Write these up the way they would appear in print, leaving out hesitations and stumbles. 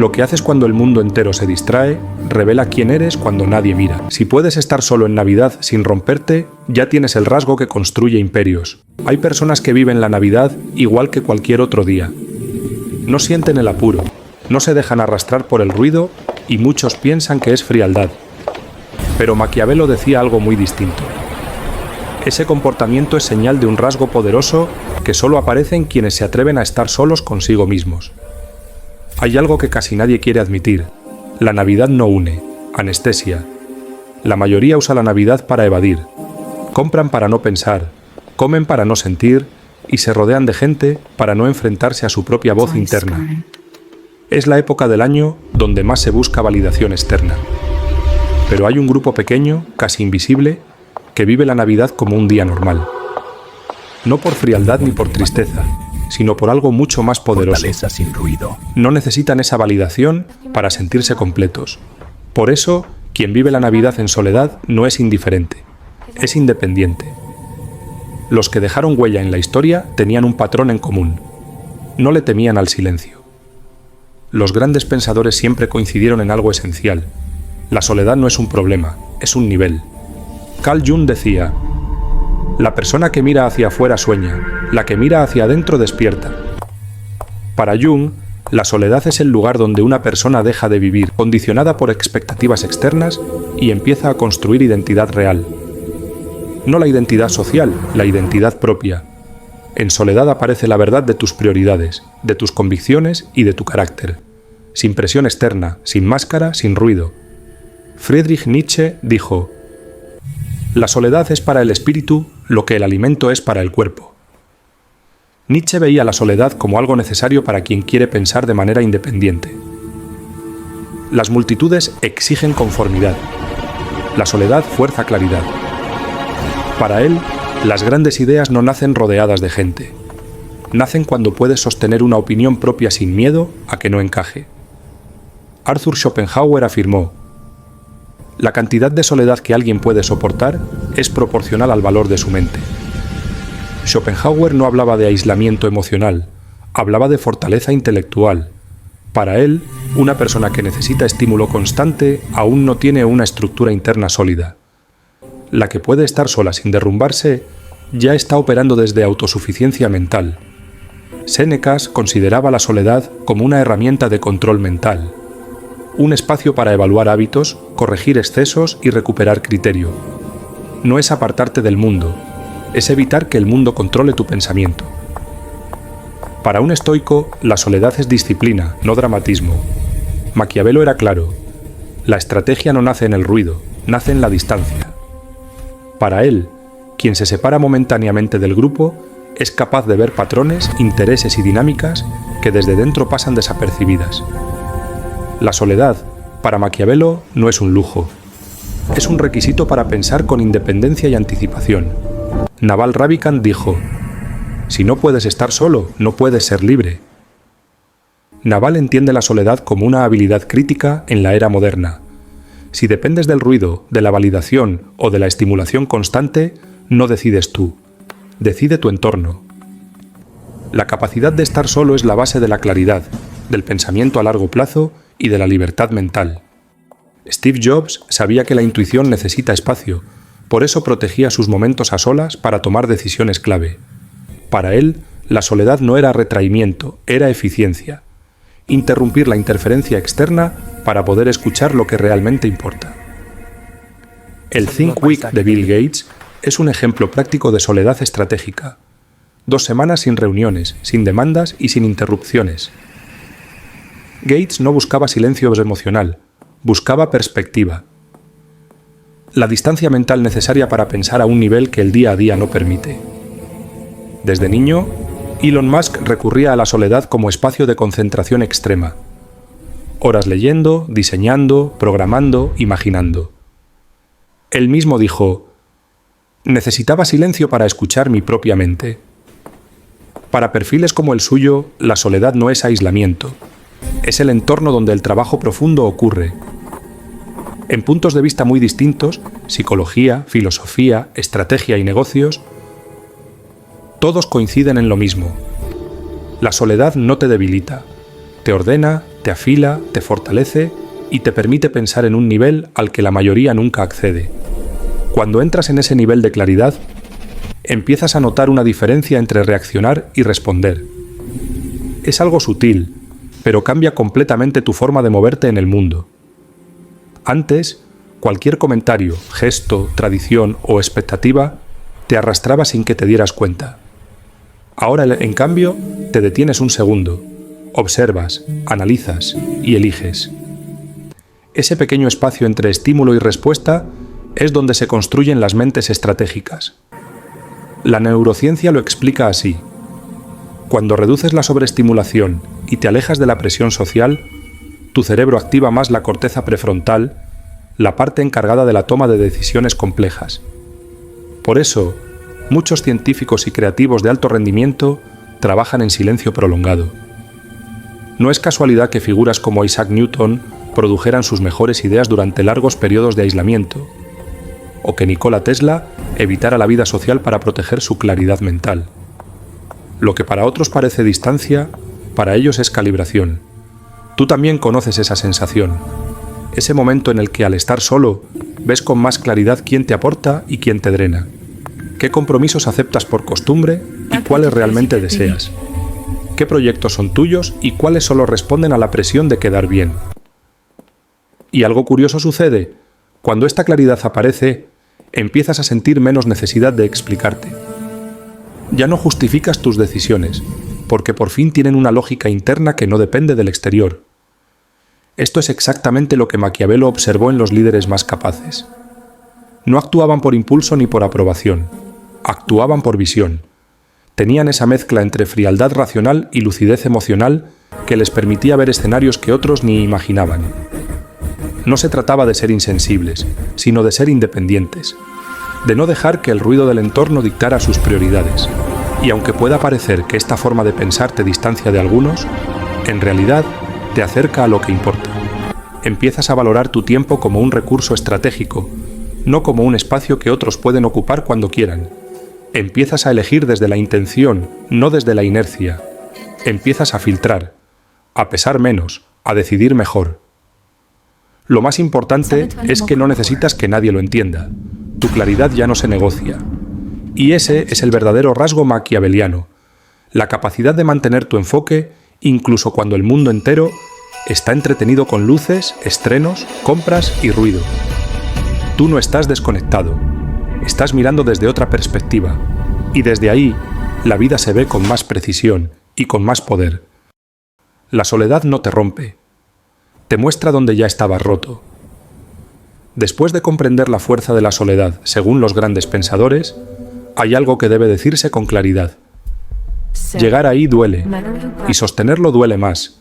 Lo que haces cuando el mundo entero se distrae, revela quién eres cuando nadie mira. Si puedes estar solo en Navidad sin romperte, ya tienes el rasgo que construye imperios. Hay personas que viven la Navidad igual que cualquier otro día. No sienten el apuro, no se dejan arrastrar por el ruido y muchos piensan que es frialdad. Pero Maquiavelo decía algo muy distinto. Ese comportamiento es señal de un rasgo poderoso que solo aparece en quienes se atreven a estar solos consigo mismos. Hay algo que casi nadie quiere admitir. La Navidad no une, anestesia. La mayoría usa la Navidad para evadir. Compran para no pensar, comen para no sentir y se rodean de gente para no enfrentarse a su propia voz interna. Es la época del año donde más se busca validación externa. Pero hay un grupo pequeño, casi invisible, que vive la Navidad como un día normal. No por frialdad ni por tristeza, sino por algo mucho más poderoso. Sin ruido. No necesitan esa validación para sentirse completos. Por eso, quien vive la Navidad en soledad no es indiferente, es independiente. Los que dejaron huella en la historia tenían un patrón en común. No le temían al silencio. Los grandes pensadores siempre coincidieron en algo esencial. La soledad no es un problema, es un nivel. Carl Jung decía: la persona que mira hacia afuera sueña, la que mira hacia adentro despierta. Para Jung, la soledad es el lugar donde una persona deja de vivir condicionada por expectativas externas y empieza a construir identidad real. No la identidad social, la identidad propia. En soledad aparece la verdad de tus prioridades, de tus convicciones y de tu carácter. Sin presión externa, sin máscara, sin ruido. Friedrich Nietzsche dijo: la soledad es para el espíritu lo que el alimento es para el cuerpo. Nietzsche veía la soledad como algo necesario para quien quiere pensar de manera independiente. Las multitudes exigen conformidad. La soledad fuerza claridad. Para él, las grandes ideas no nacen rodeadas de gente. Nacen cuando puedes sostener una opinión propia sin miedo a que no encaje. Arthur Schopenhauer afirmó: la cantidad de soledad que alguien puede soportar es proporcional al valor de su mente. Schopenhauer no hablaba de aislamiento emocional, hablaba de fortaleza intelectual. Para él, una persona que necesita estímulo constante aún no tiene una estructura interna sólida. La que puede estar sola sin derrumbarse ya está operando desde autosuficiencia mental. Sénecas consideraba la soledad como una herramienta de control mental. Un espacio para evaluar hábitos, corregir excesos y recuperar criterio. No es apartarte del mundo, es evitar que el mundo controle tu pensamiento. Para un estoico, la soledad es disciplina, no dramatismo. Maquiavelo era claro: la estrategia no nace en el ruido, nace en la distancia. Para él, quien se separa momentáneamente del grupo es capaz de ver patrones, intereses y dinámicas que desde dentro pasan desapercibidas. La soledad, para Maquiavelo, no es un lujo. Es un requisito para pensar con independencia y anticipación. Naval Ravikant dijo: si no puedes estar solo, no puedes ser libre. Naval entiende la soledad como una habilidad crítica en la era moderna. Si dependes del ruido, de la validación o de la estimulación constante, no decides tú. Decide tu entorno. La capacidad de estar solo es la base de la claridad, del pensamiento a largo plazo y de la libertad mental. Steve Jobs sabía que la intuición necesita espacio, por eso protegía sus momentos a solas para tomar decisiones clave. Para él, la soledad no era retraimiento, era eficiencia. Interrumpir la interferencia externa para poder escuchar lo que realmente importa. El Think Week de Bill Gates es un ejemplo práctico de soledad estratégica. 2 semanas sin reuniones, sin demandas y sin interrupciones. Gates no buscaba silencio emocional, buscaba perspectiva. La distancia mental necesaria para pensar a un nivel que el día a día no permite. Desde niño, Elon Musk recurría a la soledad como espacio de concentración extrema. Horas leyendo, diseñando, programando, imaginando. Él mismo dijo: necesitaba silencio para escuchar mi propia mente. Para perfiles como el suyo, la soledad no es aislamiento. Es el entorno donde el trabajo profundo ocurre. En puntos de vista muy distintos, psicología, filosofía, estrategia y negocios, todos coinciden en lo mismo. La soledad no te debilita, te ordena, te afila, te fortalece y te permite pensar en un nivel al que la mayoría nunca accede. Cuando entras en ese nivel de claridad, empiezas a notar una diferencia entre reaccionar y responder. Es algo sutil, pero cambia completamente tu forma de moverte en el mundo. Antes, cualquier comentario, gesto, tradición o expectativa te arrastraba sin que te dieras cuenta. Ahora, en cambio, te detienes un segundo, observas, analizas y eliges. Ese pequeño espacio entre estímulo y respuesta es donde se construyen las mentes estratégicas. La neurociencia lo explica así. Cuando reduces la sobreestimulación y te alejas de la presión social, tu cerebro activa más la corteza prefrontal, la parte encargada de la toma de decisiones complejas. Por eso, muchos científicos y creativos de alto rendimiento trabajan en silencio prolongado. No es casualidad que figuras como Isaac Newton produjeran sus mejores ideas durante largos periodos de aislamiento, o que Nikola Tesla evitara la vida social para proteger su claridad mental. Lo que para otros parece distancia, para ellos es calibración. Tú también conoces esa sensación, ese momento en el que al estar solo ves con más claridad quién te aporta y quién te drena, qué compromisos aceptas por costumbre y cuáles realmente deseas, qué proyectos son tuyos y cuáles solo responden a la presión de quedar bien. Y algo curioso sucede. Cuando esta claridad aparece, empiezas a sentir menos necesidad de explicarte. Ya no justificas tus decisiones, porque por fin tienen una lógica interna que no depende del exterior. Esto es exactamente lo que Maquiavelo observó en los líderes más capaces. No actuaban por impulso ni por aprobación, actuaban por visión. Tenían esa mezcla entre frialdad racional y lucidez emocional que les permitía ver escenarios que otros ni imaginaban. No se trataba de ser insensibles, sino de ser independientes, de no dejar que el ruido del entorno dictara sus prioridades. Y aunque pueda parecer que esta forma de pensar te distancia de algunos, en realidad te acerca a lo que importa. Empiezas a valorar tu tiempo como un recurso estratégico, no como un espacio que otros pueden ocupar cuando quieran. Empiezas a elegir desde la intención, no desde la inercia. Empiezas a filtrar, a pesar menos, a decidir mejor. Lo más importante es que no necesitas que nadie lo entienda. Tu claridad ya no se negocia. Y ese es el verdadero rasgo maquiaveliano, la capacidad de mantener tu enfoque incluso cuando el mundo entero está entretenido con luces, estrenos, compras y ruido. Tú no estás desconectado, estás mirando desde otra perspectiva, y desde ahí la vida se ve con más precisión y con más poder. La soledad no te rompe, te muestra donde ya estabas roto. Después de comprender la fuerza de la soledad según los grandes pensadores, hay algo que debe decirse con claridad. Llegar ahí duele, y sostenerlo duele más.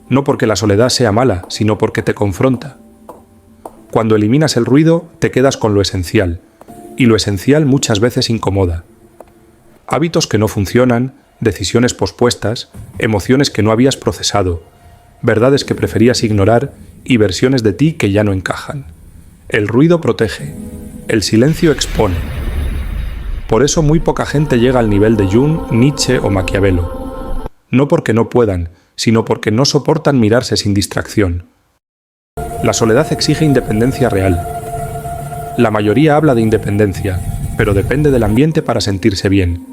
No porque la soledad sea mala, sino porque te confronta. Cuando eliminas el ruido, te quedas con lo esencial, y lo esencial muchas veces incomoda. Hábitos que no funcionan, decisiones pospuestas, emociones que no habías procesado, verdades que preferías ignorar y versiones de ti que ya no encajan. El ruido protege, el silencio expone. Por eso muy poca gente llega al nivel de Jung, Nietzsche o Maquiavelo. No porque no puedan, sino porque no soportan mirarse sin distracción. La soledad exige independencia real. La mayoría habla de independencia, pero depende del ambiente para sentirse bien.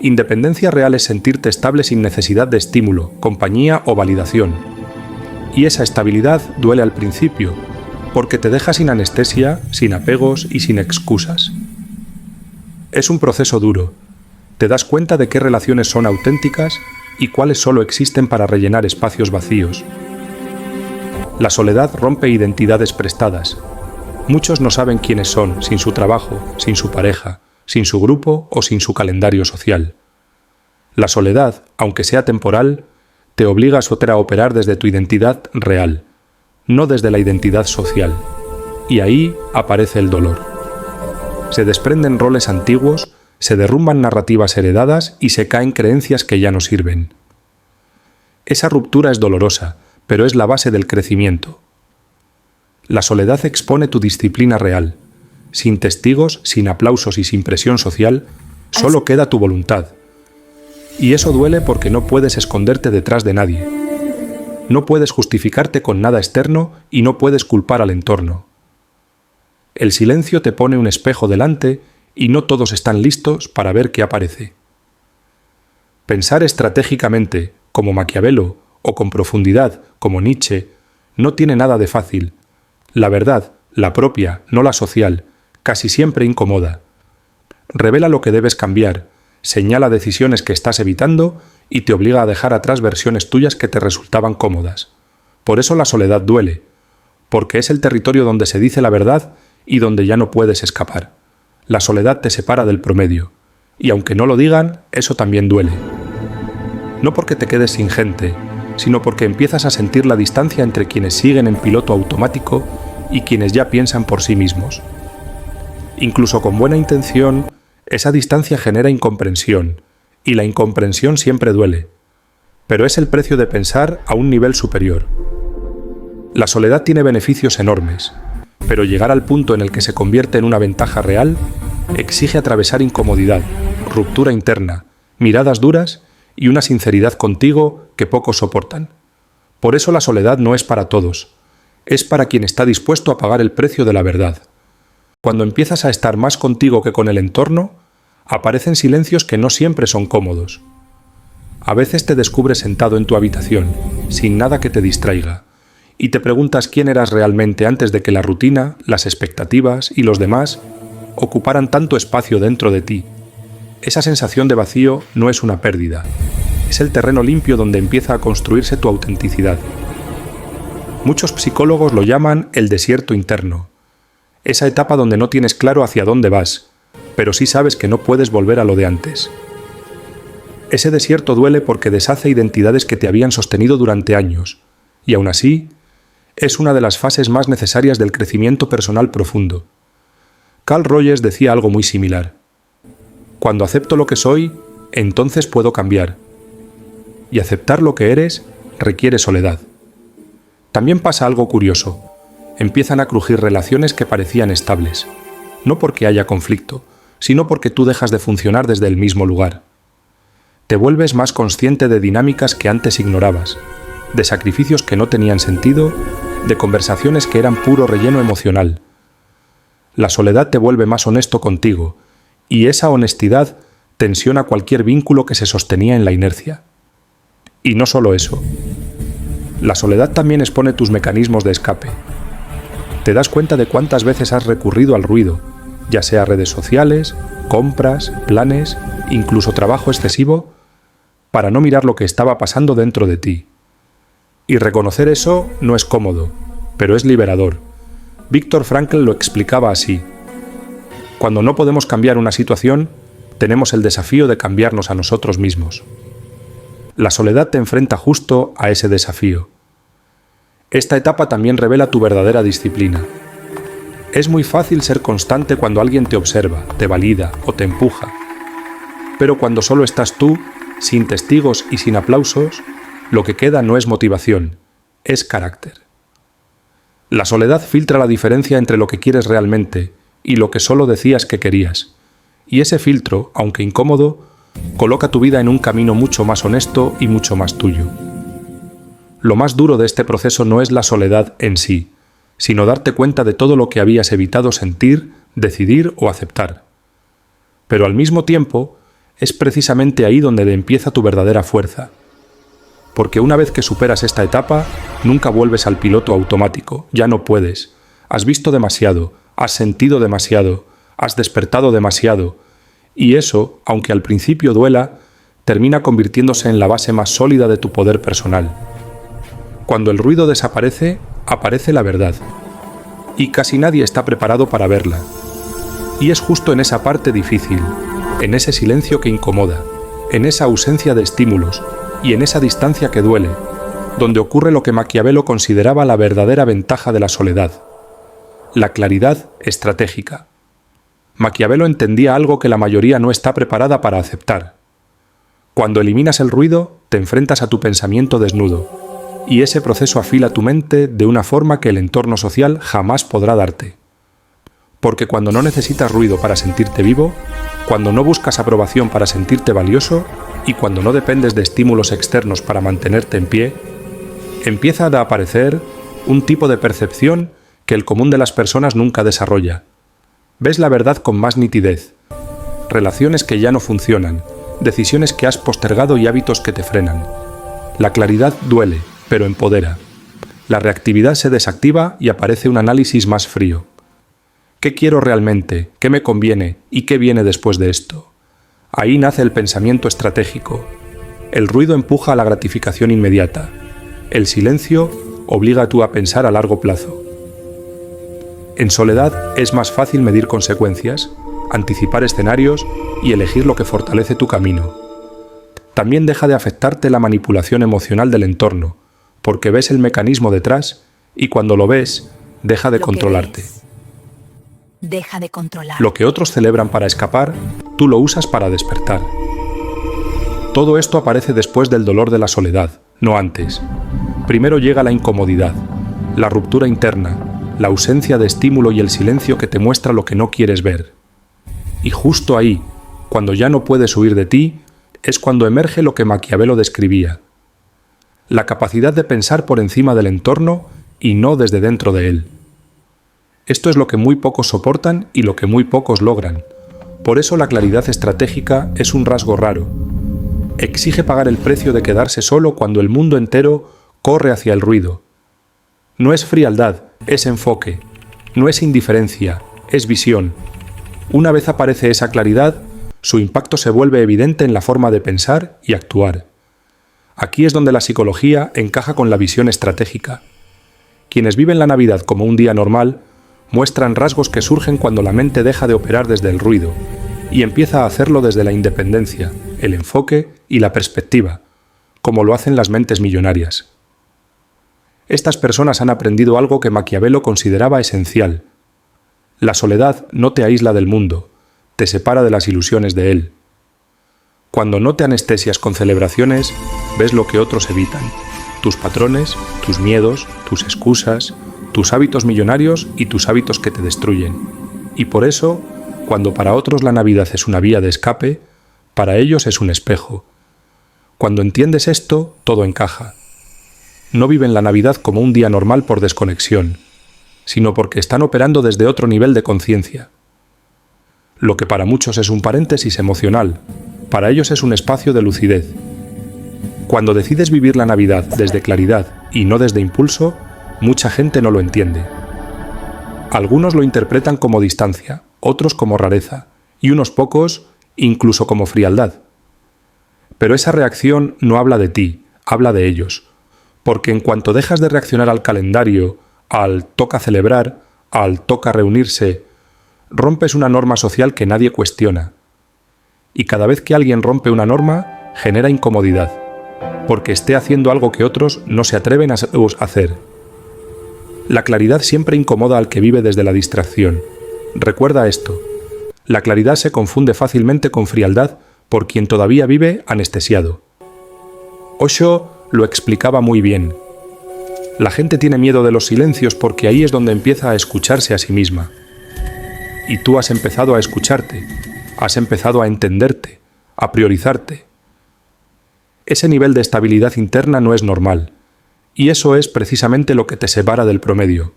Independencia real es sentirte estable sin necesidad de estímulo, compañía o validación. Y esa estabilidad duele al principio, porque te deja sin anestesia, sin apegos y sin excusas. Es un proceso duro. Te das cuenta de qué relaciones son auténticas y cuáles solo existen para rellenar espacios vacíos. La soledad rompe identidades prestadas. Muchos no saben quiénes son sin su trabajo, sin su pareja, sin su grupo o sin su calendario social. La soledad, aunque sea temporal, te obliga a operar desde tu identidad real, no desde la identidad social. Y ahí aparece el dolor. Se desprenden roles antiguos, se derrumban narrativas heredadas y se caen creencias que ya no sirven. Esa ruptura es dolorosa, pero es la base del crecimiento. La soledad expone tu disciplina real. Sin testigos, sin aplausos y sin presión social, solo queda tu voluntad. Y eso duele porque no puedes esconderte detrás de nadie. No puedes justificarte con nada externo y no puedes culpar al entorno. El silencio te pone un espejo delante y no todos están listos para ver qué aparece. Pensar estratégicamente, como Maquiavelo, o con profundidad, como Nietzsche, no tiene nada de fácil. La verdad, la propia, no la social, casi siempre incomoda. Revela lo que debes cambiar, señala decisiones que estás evitando y te obliga a dejar atrás versiones tuyas que te resultaban cómodas. Por eso la soledad duele, porque es el territorio donde se dice la verdad y donde ya no puedes escapar. La soledad te separa del promedio, y aunque no lo digan, eso también duele. No porque te quedes sin gente, sino porque empiezas a sentir la distancia entre quienes siguen en piloto automático y quienes ya piensan por sí mismos. Incluso con buena intención, esa distancia genera incomprensión, y la incomprensión siempre duele, pero es el precio de pensar a un nivel superior. La soledad tiene beneficios enormes, pero llegar al punto en el que se convierte en una ventaja real exige atravesar incomodidad, ruptura interna, miradas duras y una sinceridad contigo que pocos soportan. Por eso la soledad no es para todos, es para quien está dispuesto a pagar el precio de la verdad. Cuando empiezas a estar más contigo que con el entorno, aparecen silencios que no siempre son cómodos. A veces te descubres sentado en tu habitación, sin nada que te distraiga, y te preguntas quién eras realmente antes de que la rutina, las expectativas y los demás ocuparan tanto espacio dentro de ti. Esa sensación de vacío no es una pérdida, es el terreno limpio donde empieza a construirse tu autenticidad. Muchos psicólogos lo llaman el desierto interno, esa etapa donde no tienes claro hacia dónde vas, pero sí sabes que no puedes volver a lo de antes. Ese desierto duele porque deshace identidades que te habían sostenido durante años, y aún así, es una de las fases más necesarias del crecimiento personal profundo. Carl Rogers decía algo muy similar. Cuando acepto lo que soy, entonces puedo cambiar. Y aceptar lo que eres requiere soledad. También pasa algo curioso. Empiezan a crujir relaciones que parecían estables. No porque haya conflicto, sino porque tú dejas de funcionar desde el mismo lugar. Te vuelves más consciente de dinámicas que antes ignorabas, de sacrificios que no tenían sentido, de conversaciones que eran puro relleno emocional. La soledad te vuelve más honesto contigo, y esa honestidad tensiona cualquier vínculo que se sostenía en la inercia. Y no solo eso. La soledad también expone tus mecanismos de escape. Te das cuenta de cuántas veces has recurrido al ruido, ya sea redes sociales, compras, planes, incluso trabajo excesivo, para no mirar lo que estaba pasando dentro de ti. Y reconocer eso no es cómodo, pero es liberador. Viktor Frankl lo explicaba así. Cuando no podemos cambiar una situación, tenemos el desafío de cambiarnos a nosotros mismos. La soledad te enfrenta justo a ese desafío. Esta etapa también revela tu verdadera disciplina. Es muy fácil ser constante cuando alguien te observa, te valida o te empuja. Pero cuando solo estás tú, sin testigos y sin aplausos, lo que queda no es motivación, es carácter. La soledad filtra la diferencia entre lo que quieres realmente y lo que solo decías que querías. Y ese filtro, aunque incómodo, coloca tu vida en un camino mucho más honesto y mucho más tuyo. Lo más duro de este proceso no es la soledad en sí, sino darte cuenta de todo lo que habías evitado sentir, decidir o aceptar. Pero al mismo tiempo, es precisamente ahí donde empieza tu verdadera fuerza. Porque una vez que superas esta etapa, nunca vuelves al piloto automático, ya no puedes. Has visto demasiado, has sentido demasiado, has despertado demasiado, y eso, aunque al principio duela, termina convirtiéndose en la base más sólida de tu poder personal. Cuando el ruido desaparece, aparece la verdad, y casi nadie está preparado para verla. Y es justo en esa parte difícil, en ese silencio que incomoda, en esa ausencia de estímulos y en esa distancia que duele, donde ocurre lo que Maquiavelo consideraba la verdadera ventaja de la soledad: la claridad estratégica. Maquiavelo entendía algo que la mayoría no está preparada para aceptar. Cuando eliminas el ruido, te enfrentas a tu pensamiento desnudo, y ese proceso afila tu mente de una forma que el entorno social jamás podrá darte. Porque cuando no necesitas ruido para sentirte vivo, cuando no buscas aprobación para sentirte valioso y cuando no dependes de estímulos externos para mantenerte en pie, Empieza a aparecer un tipo de percepción que el común de las personas nunca desarrolla. Ves la verdad con más nitidez. Relaciones que ya no funcionan, decisiones que has postergado y hábitos que te frenan. La claridad duele, pero empodera. La reactividad se desactiva y aparece un análisis más frío. ¿Qué quiero realmente? ¿Qué me conviene? ¿Y qué viene después de esto? Ahí nace el pensamiento estratégico. El ruido empuja a la gratificación inmediata. El silencio obliga tú a pensar a largo plazo. En soledad es más fácil medir consecuencias, anticipar escenarios y elegir lo que fortalece tu camino. También deja de afectarte la manipulación emocional del entorno, porque ves el mecanismo detrás y cuando lo ves, deja de controlarte. Deja de controlar. Lo que otros celebran para escapar, tú lo usas para despertar. Todo esto aparece después del dolor de la soledad, no antes. Primero llega la incomodidad, la ruptura interna, la ausencia de estímulo y el silencio que te muestra lo que no quieres ver. Y justo ahí, cuando ya no puedes huir de ti, es cuando emerge lo que Maquiavelo describía: la capacidad de pensar por encima del entorno y no desde dentro de él. Esto es lo que muy pocos soportan y lo que muy pocos logran. Por eso la claridad estratégica es un rasgo raro. Exige pagar el precio de quedarse solo cuando el mundo entero corre hacia el ruido. No es frialdad, es enfoque. No es indiferencia, es visión. Una vez aparece esa claridad, su impacto se vuelve evidente en la forma de pensar y actuar. Aquí es donde la psicología encaja con la visión estratégica. Quienes viven la Navidad como un día normal muestran rasgos que surgen cuando la mente deja de operar desde el ruido y empieza a hacerlo desde la independencia, el enfoque y la perspectiva, como lo hacen las mentes millonarias. Estas personas han aprendido algo que Maquiavelo consideraba esencial. La soledad no te aísla del mundo, te separa de las ilusiones de él. Cuando no te anestesias con celebraciones, ves lo que otros evitan: tus patrones, tus miedos, tus excusas, tus hábitos millonarios y tus hábitos que te destruyen. Y por eso, cuando para otros la Navidad es una vía de escape, para ellos es un espejo. Cuando entiendes esto, todo encaja. No viven la Navidad como un día normal por desconexión, sino porque están operando desde otro nivel de conciencia. Lo que para muchos es un paréntesis emocional, para ellos es un espacio de lucidez. Cuando decides vivir la Navidad desde claridad y no desde impulso, mucha gente no lo entiende. Algunos lo interpretan como distancia, otros como rareza, y unos pocos incluso como frialdad. Pero esa reacción no habla de ti, habla de ellos. Porque en cuanto dejas de reaccionar al calendario, al toca celebrar, al toca reunirse, rompes una norma social que nadie cuestiona. Y cada vez que alguien rompe una norma, genera incomodidad, porque esté haciendo algo que otros no se atreven a hacer. La claridad siempre incomoda al que vive desde la distracción. Recuerda esto: la claridad se confunde fácilmente con frialdad por quien todavía vive anestesiado. Osho lo explicaba muy bien. La gente tiene miedo de los silencios porque ahí es donde empieza a escucharse a sí misma. Y tú has empezado a escucharte, has empezado a entenderte, a priorizarte. Ese nivel de estabilidad interna no es normal, y eso es precisamente lo que te separa del promedio.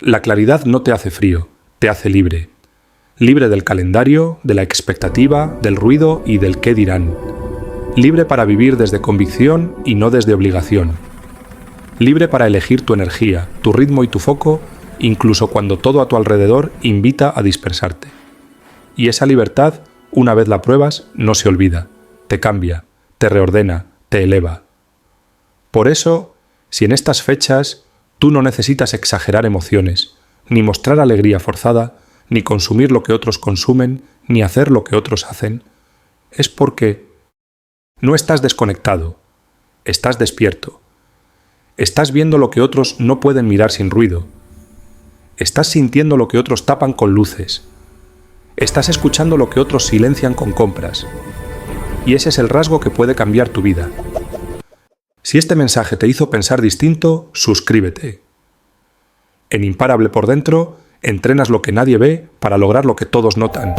La claridad no te hace frío, te hace libre. Libre del calendario, de la expectativa, del ruido y del qué dirán. Libre para vivir desde convicción y no desde obligación. Libre para elegir tu energía, tu ritmo y tu foco, incluso cuando todo a tu alrededor invita a dispersarte. Y esa libertad, una vez la pruebas, no se olvida, te cambia, te reordena, te eleva. Por eso, si en estas fechas tú no necesitas exagerar emociones, ni mostrar alegría forzada, ni consumir lo que otros consumen, ni hacer lo que otros hacen, es porque no estás desconectado, estás despierto. Estás viendo lo que otros no pueden mirar sin ruido. Estás sintiendo lo que otros tapan con luces. Estás escuchando lo que otros silencian con compras. Y ese es el rasgo que puede cambiar tu vida. Si este mensaje te hizo pensar distinto, suscríbete. En Imparable por Dentro, entrenas lo que nadie ve para lograr lo que todos notan.